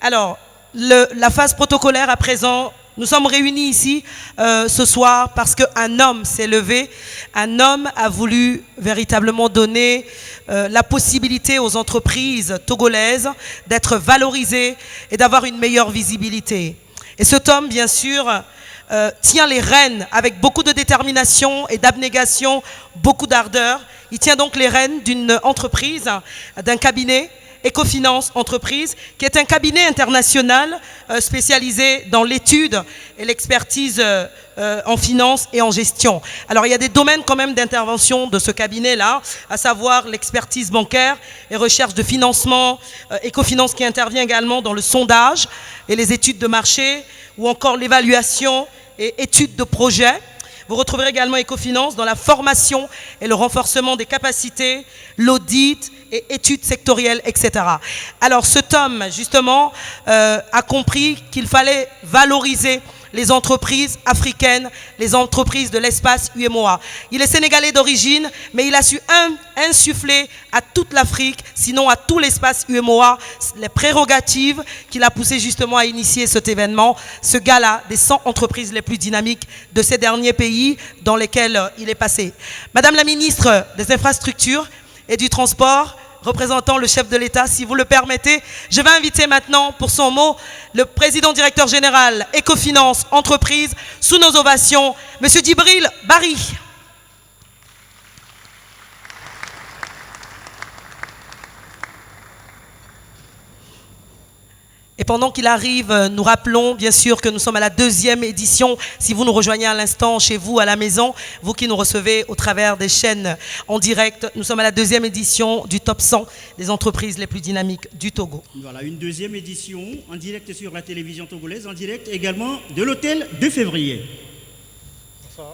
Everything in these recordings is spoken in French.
Alors, la phase protocolaire à présent, nous sommes réunis ici ce soir parce qu'un homme s'est levé, un homme a voulu véritablement donner la possibilité aux entreprises togolaises d'être valorisées et d'avoir une meilleure visibilité. Et cet homme, bien sûr, tient les rênes avec beaucoup de détermination et d'abnégation, beaucoup d'ardeur. Il tient donc les rênes d'une entreprise, d'un cabinet, Ecofinance Entreprise, qui est un cabinet international spécialisé dans l'étude et l'expertise en finance et en gestion. Alors il y a des domaines quand même d'intervention de ce cabinet-là, à savoir l'expertise bancaire et recherche de financement, Ecofinance qui intervient également dans le sondage et les études de marché, ou encore l'évaluation et études de projet. Vous retrouverez également Ecofinance dans la formation et le renforcement des capacités, l'audit et études sectorielles, etc. Alors cet homme, justement, a compris qu'il fallait valoriser les entreprises africaines, les entreprises de l'espace UEMOA. Il est sénégalais d'origine, mais il a su insuffler à toute l'Afrique, sinon à tout l'espace UEMOA, les prérogatives qu'il a poussé justement à initier cet événement, ce gala des 100 entreprises les plus dynamiques de ces derniers pays dans lesquels il est passé. Madame la ministre des Infrastructures et du Transport, représentant le chef de l'État, si vous le permettez, je vais inviter maintenant pour son mot le président directeur général Ecofinance Entreprise, sous nos ovations, M. Djibril Bari. Et pendant qu'il arrive, nous rappelons bien sûr que nous sommes à la 2e édition. Si vous nous rejoignez à l'instant chez vous, à la maison, vous qui nous recevez au travers des chaînes en direct, nous sommes à la 2e édition du Top 100 des entreprises les plus dynamiques du Togo. Voilà, une 2e édition en direct sur la télévision togolaise, en direct également de l'hôtel de février. Bonsoir.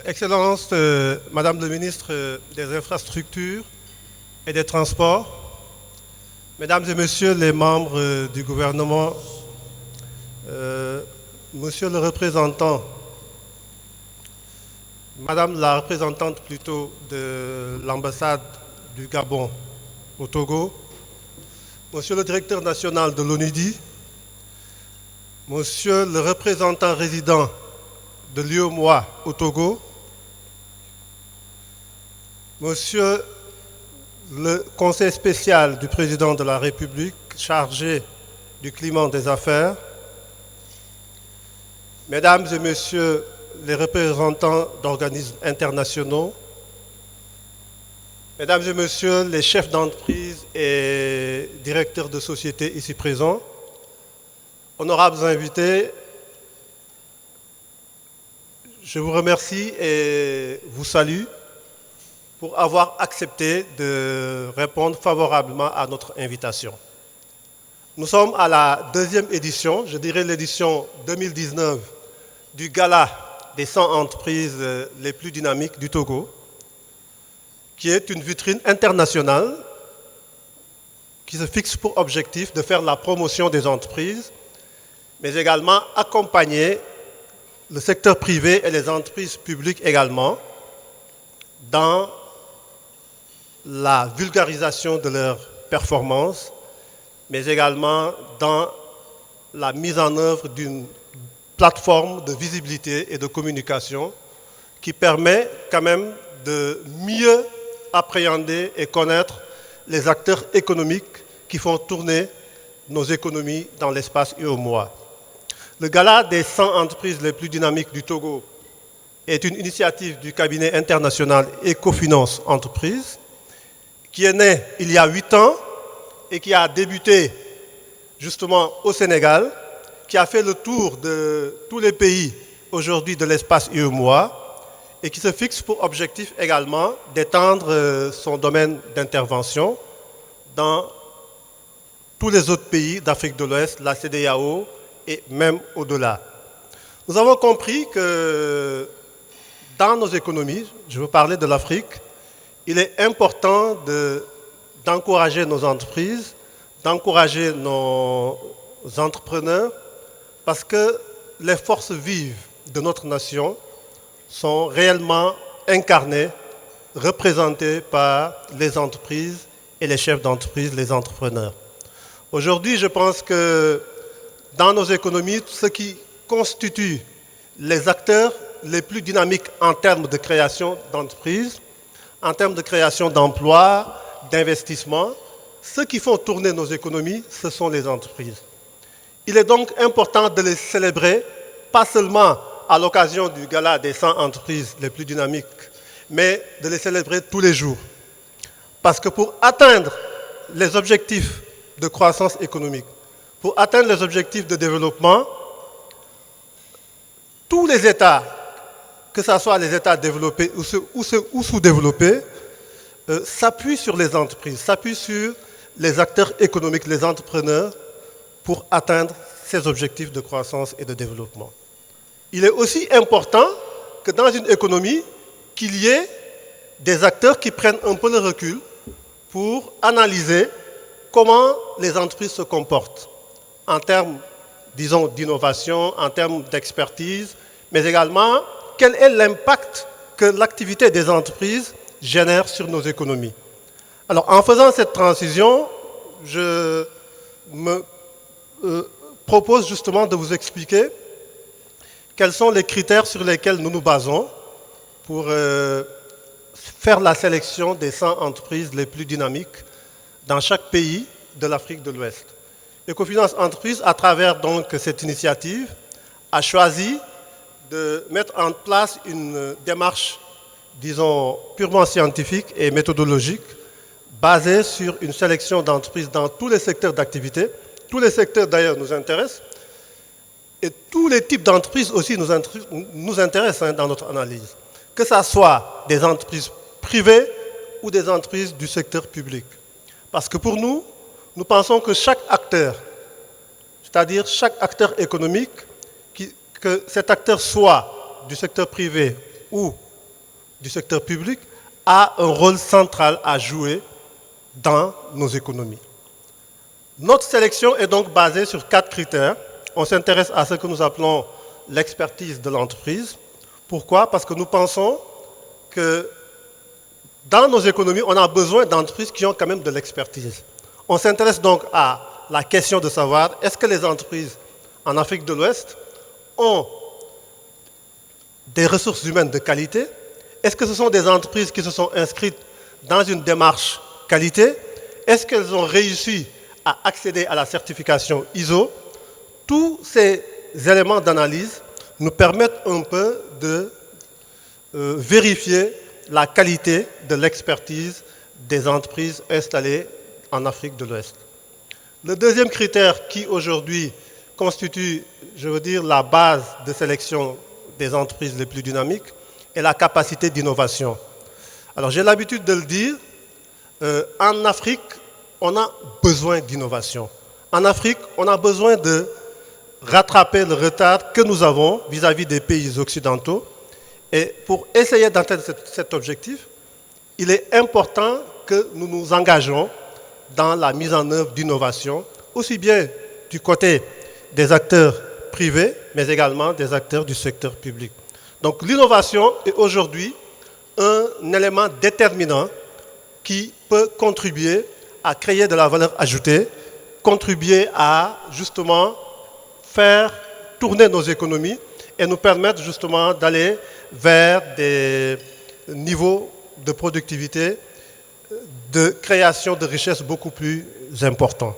Excellence, Madame le ministre des Infrastructures et des Transports, Mesdames et Messieurs les membres du gouvernement, Monsieur le représentant, Madame la représentante plutôt de l'ambassade du Gabon au Togo, Monsieur le directeur national de l'ONUDI, Monsieur le représentant résident de l'UEMOA au Togo, Monsieur le conseil spécial du président de la République chargé du climat des affaires, Mesdames et Messieurs les représentants d'organismes internationaux, Mesdames et Messieurs les chefs d'entreprise et directeurs de sociétés ici présents, honorables invités, je vous remercie et vous salue pour avoir accepté de répondre favorablement à notre invitation. Nous sommes à la 2e édition, je dirais l'édition 2019 du Gala des 100 entreprises les plus dynamiques du Togo, qui est une vitrine internationale qui se fixe pour objectif de faire la promotion des entreprises, mais également accompagner le secteur privé et les entreprises publiques également dans la vulgarisation de leurs performances, mais également dans la mise en œuvre d'une plateforme de visibilité et de communication qui permet quand même de mieux appréhender et connaître les acteurs économiques qui font tourner nos économies dans l'espace UEMOA. Le Gala des 100 entreprises les plus dynamiques du Togo est une initiative du cabinet international Ecofinance Entreprise qui est né il y a 8 ans et qui a débuté justement au Sénégal, qui a fait le tour de tous les pays aujourd'hui de l'espace UEMOA et qui se fixe pour objectif également d'étendre son domaine d'intervention dans tous les autres pays d'Afrique de l'Ouest, la CEDEAO et même au-delà. Nous avons compris que dans nos économies, je veux parler de l'Afrique, il est important d'encourager nos entreprises d'encourager nos entrepreneurs parce que les forces vives de notre nation sont réellement incarnées, représentées par les entreprises et les chefs d'entreprise, les entrepreneurs. Aujourd'hui, je pense que dans nos économies, ce qui constitue les acteurs les plus dynamiques en termes de création d'entreprises, en termes de création d'emplois, d'investissements, ceux qui font tourner nos économies, ce sont les entreprises. Il est donc important de les célébrer, pas seulement à l'occasion du gala des 100 entreprises les plus dynamiques, mais de les célébrer tous les jours. Parce que pour atteindre les objectifs de croissance économique, pour atteindre les objectifs de développement, tous les États, que ce soit les États développés ou sous-développés, s'appuient sur les entreprises, s'appuient sur les acteurs économiques, les entrepreneurs, pour atteindre ces objectifs de croissance et de développement. Il est aussi important que dans une économie, qu'il y ait des acteurs qui prennent un peu le recul pour analyser comment les entreprises se comportent en termes, disons, d'innovation, en termes d'expertise, mais également quel est l'impact que l'activité des entreprises génère sur nos économies. Alors, en faisant cette transition, je me propose justement de vous expliquer quels sont les critères sur lesquels nous nous basons pour faire la sélection des 100 entreprises les plus dynamiques dans chaque pays de l'Afrique de l'Ouest. Ecofinance Entreprises, à travers donc cette initiative, a choisi de mettre en place une démarche, disons, purement scientifique et méthodologique, basée sur une sélection d'entreprises dans tous les secteurs d'activité. Tous les secteurs d'ailleurs nous intéressent, et tous les types d'entreprises aussi nous intéressent dans notre analyse, que ce soit des entreprises privées ou des entreprises du secteur public. Parce que pour nous, nous pensons que chaque acteur, c'est-à-dire chaque acteur économique, que cet acteur soit du secteur privé ou du secteur public, a un rôle central à jouer dans nos économies. Notre sélection est donc basée sur 4 critères. On s'intéresse à ce que nous appelons l'expertise de l'entreprise. Pourquoi? Parce que nous pensons que dans nos économies, on a besoin d'entreprises qui ont quand même de l'expertise. On s'intéresse donc à la question de savoir est-ce que les entreprises en Afrique de l'Ouest ont des ressources humaines de qualité? Est-ce que ce sont des entreprises qui se sont inscrites dans une démarche qualité? Est-ce qu'elles ont réussi à accéder à la certification ISO? Tous ces éléments d'analyse nous permettent un peu de vérifier la qualité de l'expertise des entreprises installées en Afrique de l'Ouest. Le deuxième critère qui aujourd'hui constitue, je veux dire, la base de sélection des entreprises les plus dynamiques est la capacité d'innovation. Alors j'ai l'habitude de le dire, en Afrique, on a besoin d'innovation. En Afrique, on a besoin de rattraper le retard que nous avons vis-à-vis des pays occidentaux. Et pour essayer d'atteindre cet objectif, il est important que nous nous engageons dans la mise en œuvre d'innovation, aussi bien du côté des acteurs privés, mais également des acteurs du secteur public. Donc l'innovation est aujourd'hui un élément déterminant qui peut contribuer à créer de la valeur ajoutée, contribuer à justement faire tourner nos économies et nous permettre justement d'aller vers des niveaux de productivité, de création de richesses beaucoup plus importants.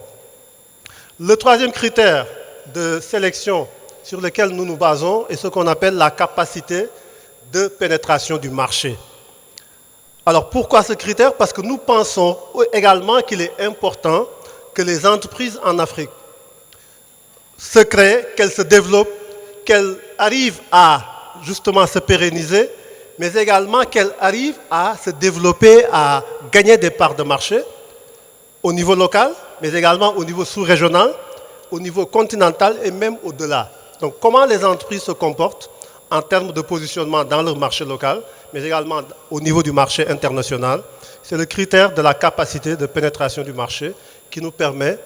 Le troisième critère de sélection sur lequel nous nous basons est ce qu'on appelle la capacité de pénétration du marché. Alors pourquoi ce critère? Parce que nous pensons également qu'il est important que les entreprises en Afrique se créent, qu'elles se développent, qu'elles arrivent à justement se pérenniser, mais également qu'elles arrivent à se développer, à gagner des parts de marché au niveau local, mais également au niveau sous-régional, au niveau continental et même au-delà. Donc comment les entreprises se comportent en termes de positionnement dans leur marché local, mais également au niveau du marché international, c'est le critère de la capacité de pénétration du marché qui nous permet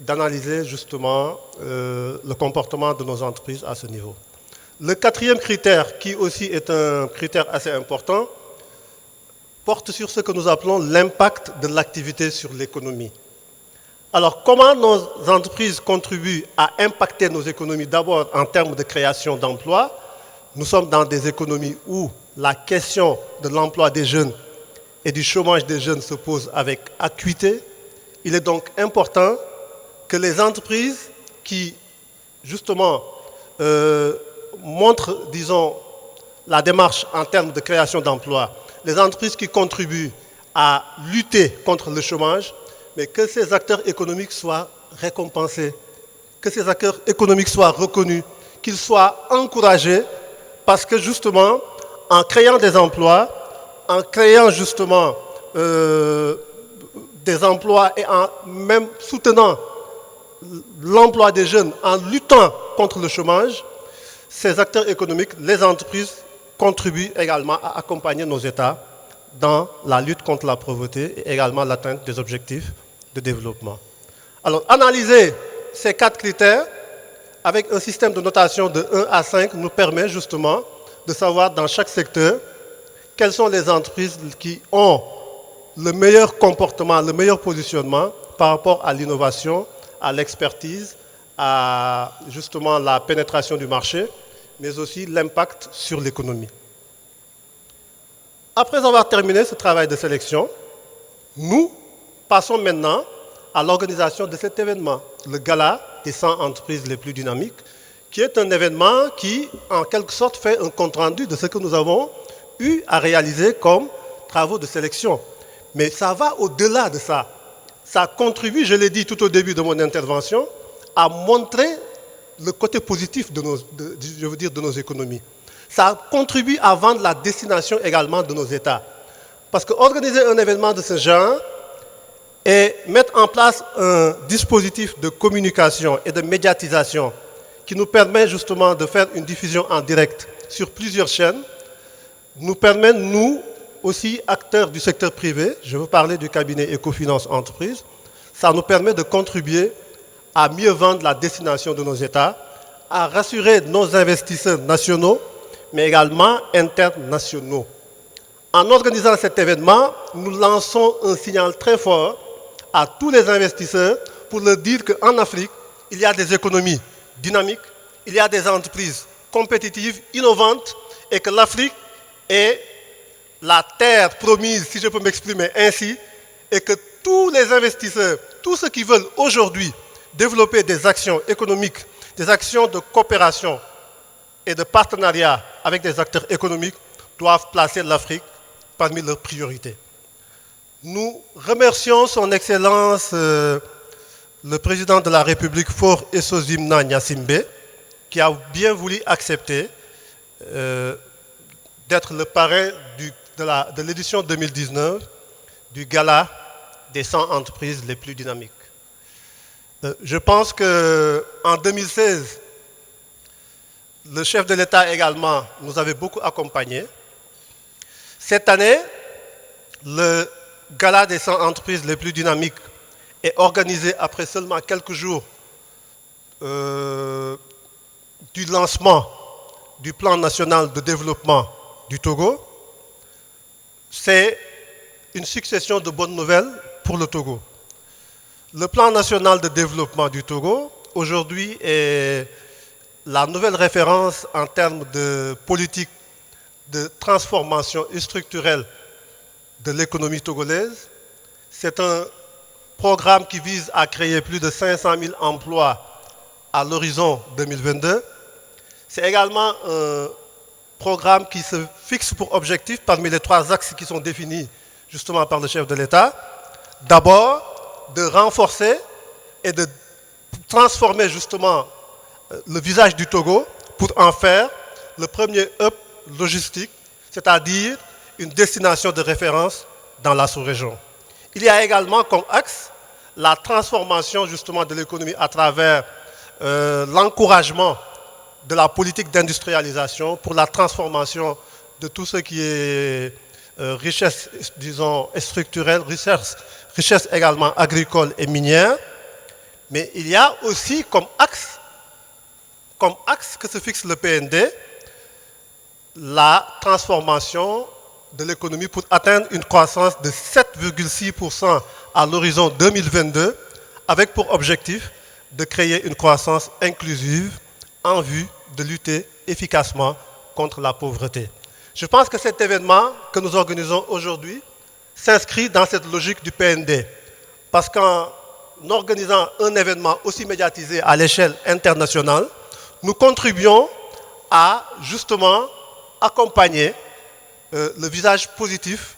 d'analyser justement le comportement de nos entreprises à ce niveau. Le quatrième critère, qui aussi est un critère assez important, porte sur ce que nous appelons l'impact de l'activité sur l'économie. Alors, comment nos entreprises contribuent à impacter nos économies? D'abord, en termes de création d'emplois. Nous sommes dans des économies où la question de l'emploi des jeunes et du chômage des jeunes se pose avec acuité. Il est donc important que les entreprises qui, justement, montrent, disons, la démarche en termes de création d'emplois, les entreprises qui contribuent à lutter contre le chômage, mais que ces acteurs économiques soient récompensés, que ces acteurs économiques soient reconnus, qu'ils soient encouragés, parce que justement, en créant des emplois, en créant justement des emplois et en même soutenant l'emploi des jeunes, en luttant contre le chômage, ces acteurs économiques, les entreprises, contribuent également à accompagner nos États dans la lutte contre la pauvreté et également l'atteinte des objectifs de développement. Alors, analyser ces 4 critères avec un système de notation de 1 à 5 nous permet justement de savoir dans chaque secteur quelles sont les entreprises qui ont le meilleur comportement, le meilleur positionnement par rapport à l'innovation, à l'expertise, à justement la pénétration du marché, mais aussi l'impact sur l'économie. Après avoir terminé ce travail de sélection, nous passons maintenant à l'organisation de cet événement, le Gala des 100 entreprises les plus dynamiques, qui est un événement qui, en quelque sorte, fait un compte-rendu de ce que nous avons eu à réaliser comme travaux de sélection. Mais ça va au-delà de ça. Ça contribue, je l'ai dit tout au début de mon intervention, à montrer le côté positif de nos économies. Ça contribue à vendre la destination également de nos États. Parce qu'organiser un événement de ce genre et mettre en place un dispositif de communication et de médiatisation qui nous permet justement de faire une diffusion en direct sur plusieurs chaînes, nous permet, nous aussi, acteurs du secteur privé, je veux parler du cabinet Ecofinance Entreprises, ça nous permet de contribuer à mieux vendre la destination de nos États, à rassurer nos investisseurs nationaux, mais également internationaux. En organisant cet événement, nous lançons un signal très fort à tous les investisseurs pour leur dire qu'en Afrique, il y a des économies dynamiques, il y a des entreprises compétitives, innovantes, et que l'Afrique est la terre promise, si je peux m'exprimer ainsi, et que tous les investisseurs, tous ceux qui veulent aujourd'hui développer des actions économiques, des actions de coopération et de partenariat avec des acteurs économiques, doivent placer l'Afrique parmi leurs priorités. Nous remercions son Excellence le président de la République, Faure Essozimna Gnassingbé, qui a bien voulu accepter d'être le parrain de l'édition 2019 du Gala des 100 entreprises les plus dynamiques. Je pense qu'en 2016, le chef de l'État également nous avait beaucoup accompagnés. Cette année, le Gala des 100 entreprises les plus dynamiques est organisé après seulement quelques jours du lancement du plan national de développement du Togo. C'est une succession de bonnes nouvelles pour le Togo. Le plan national de développement du Togo, aujourd'hui, est la nouvelle référence en termes de politique de transformation structurelle de l'économie togolaise. C'est un programme qui vise à créer plus de 500 000 emplois à l'horizon 2022. C'est également un programme qui se fixe pour objectif, parmi les 3 axes qui sont définis justement par le chef de l'État, d'abord de renforcer et de transformer justement le visage du Togo pour en faire le premier hub logistique, c'est-à-dire une destination de référence dans la sous-région. Il y a également comme axe la transformation justement de l'économie à travers l'encouragement de la politique d'industrialisation pour la transformation de tout ce qui est richesse, disons, structurelle, richesses également agricoles et minières, mais il y a aussi comme axe que se fixe le PND, la transformation de l'économie pour atteindre une croissance de 7,6% à l'horizon 2022, avec pour objectif de créer une croissance inclusive en vue de lutter efficacement contre la pauvreté. Je pense que cet événement que nous organisons aujourd'hui s'inscrit dans cette logique du PND, parce qu'en organisant un événement aussi médiatisé à l'échelle internationale, nous contribuons à justement accompagner le visage positif,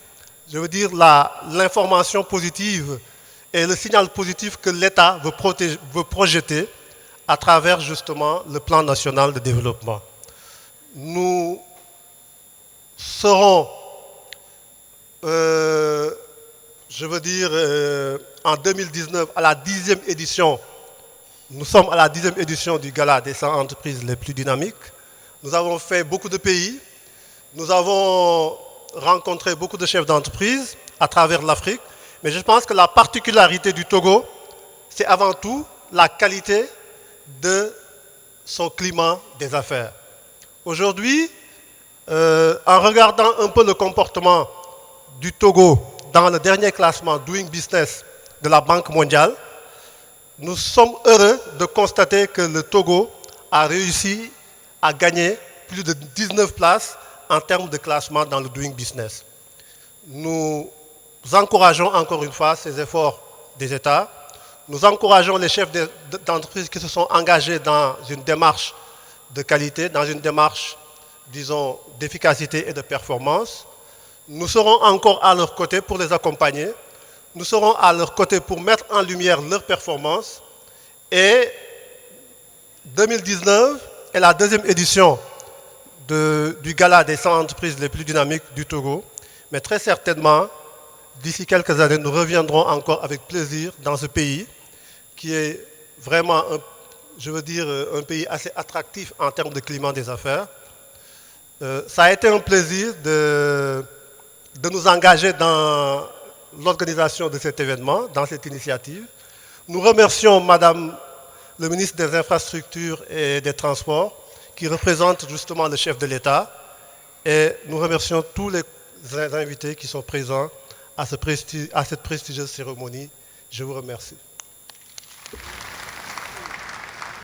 je veux dire l'information positive et le signal positif que l'État veut projeter à travers justement le plan national de développement. Nous serons, en 2019 à la 10e édition. Nous sommes à la 10e édition du Gala des 100 entreprises les plus dynamiques. Nous avons fait beaucoup de pays. Nous avons rencontré beaucoup de chefs d'entreprise à travers l'Afrique. Mais je pense que la particularité du Togo, c'est avant tout la qualité de son climat des affaires. Aujourd'hui, en regardant un peu le comportement du Togo dans le dernier classement Doing Business de la Banque mondiale, nous sommes heureux de constater que le Togo a réussi à gagner plus de 19 places en termes de classement dans le Doing Business. Nous encourageons encore une fois ces efforts des États. Nous encourageons les chefs d'entreprise qui se sont engagés dans une démarche de qualité, dans une démarche, disons, d'efficacité et de performance. Nous serons encore à leur côté pour les accompagner. Nous serons à leur côté pour mettre en lumière leurs performances. Et 2019 est la 2e édition du Gala des 100 entreprises les plus dynamiques du Togo. Mais très certainement, d'ici quelques années, nous reviendrons encore avec plaisir dans ce pays qui est vraiment, un pays assez attractif en termes de climat des affaires. Ça a été un plaisir de nous engager dans l'organisation de cet événement, dans cette initiative. Nous remercions Madame le ministre des Infrastructures et des Transports, qui représente justement le chef de l'État, et nous remercions tous les invités qui sont présents à cette prestigieuse cérémonie. Je vous remercie.